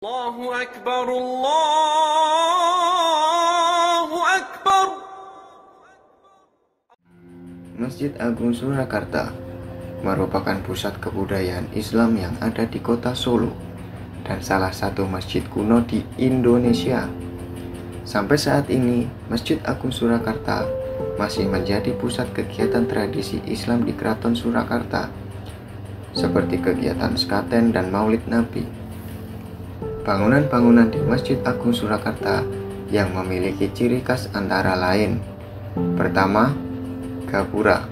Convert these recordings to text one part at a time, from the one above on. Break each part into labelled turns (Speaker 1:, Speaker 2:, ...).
Speaker 1: Allahu Akbar, Allahu Akbar.
Speaker 2: Masjid Agung Surakarta merupakan pusat kebudayaan Islam yang ada di kota Solo dan salah satu masjid kuno di Indonesia. Sampai saat ini, Masjid Agung Surakarta masih menjadi pusat kegiatan tradisi Islam di Keraton Surakarta, seperti kegiatan sekaten dan Maulid Nabi. Bangunan-bangunan di Masjid Agung Surakarta yang memiliki ciri khas antara lain: pertama, gapura.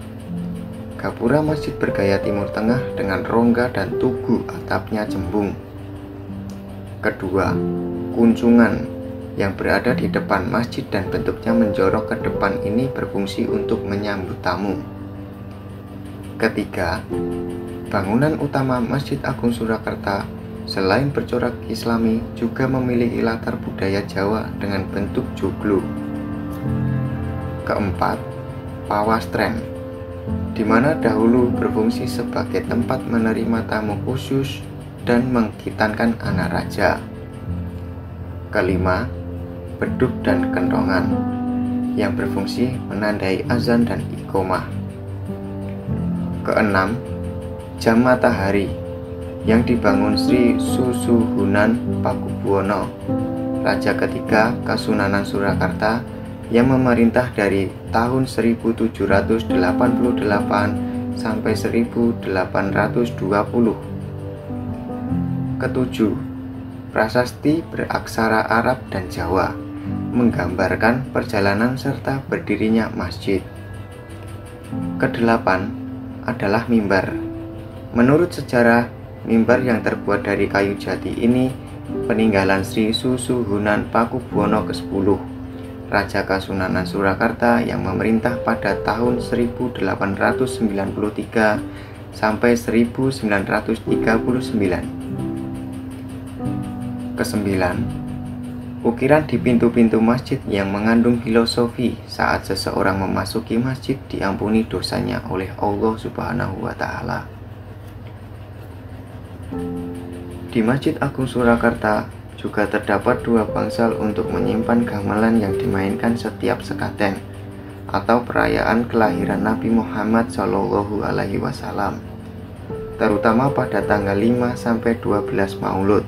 Speaker 2: Gapura masjid bergaya Timur Tengah dengan rongga dan tugu atapnya cembung. Kedua, kuncungan yang berada di depan masjid dan bentuknya menjorok ke depan ini berfungsi untuk menyambut tamu. Ketiga, bangunan utama Masjid Agung Surakarta selain bercorak Islami juga memiliki latar budaya Jawa dengan bentuk joglo. Keempat, pawastren, di mana dahulu berfungsi sebagai tempat menerima tamu khusus dan menghitankan anak raja. Kelima, beduk dan kentongan yang berfungsi menandai azan dan iqomah. Keenam, jam matahari yang dibangun Sri Susuhunan Pakubuwono, Raja ketiga Kasunanan Surakarta yang memerintah dari tahun 1788 sampai 1820. Ketujuh, prasasti beraksara Arab dan Jawa menggambarkan perjalanan serta berdirinya masjid. Kedelapan adalah mimbar. Menurut sejarah, mimbar yang terbuat dari kayu jati ini peninggalan Sri Susuhunan Pakubuwono ke-10, Raja Kasunanan Surakarta yang memerintah pada tahun 1893 sampai 1939. Kesembilan, ukiran di pintu-pintu masjid yang mengandung filosofi saat seseorang memasuki masjid diampuni dosanya oleh Allah Subhanahu wa Ta'ala. Di Masjid Agung Surakarta juga terdapat dua bangsal untuk menyimpan gamelan yang dimainkan setiap sekaten atau perayaan kelahiran Nabi Muhammad SAW, terutama pada tanggal 5 sampai 12 Maulud.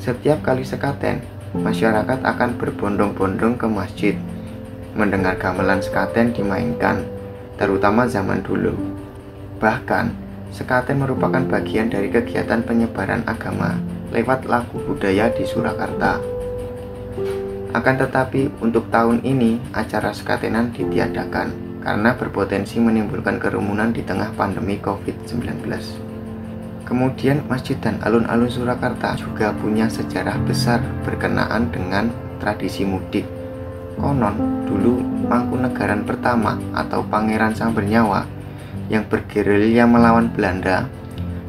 Speaker 2: Setiap kali sekaten, masyarakat akan berbondong-bondong ke masjid mendengar gamelan sekaten dimainkan, terutama zaman dulu. Bahkan sekaten merupakan bagian dari kegiatan penyebaran agama lewat lagu budaya di Surakarta. Akan tetapi untuk tahun ini acara sekatenan ditiadakan karena berpotensi menimbulkan kerumunan di tengah pandemi COVID-19. Kemudian masjid dan alun-alun Surakarta juga punya sejarah besar berkenaan dengan tradisi mudik. Konon dulu Mangkunegaran pertama atau Pangeran Sambernyawa yang bergerilya melawan Belanda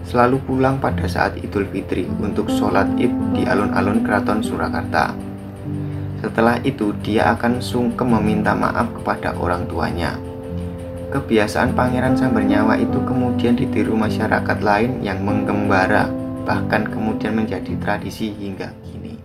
Speaker 2: selalu pulang pada saat Idul Fitri untuk sholat Id di alun-alun Keraton Surakarta. Setelah itu dia akan sungkem meminta maaf kepada orang tuanya. Kebiasaan Pangeran Sambernyawa itu kemudian ditiru masyarakat lain yang menggembara, bahkan kemudian menjadi tradisi hingga kini.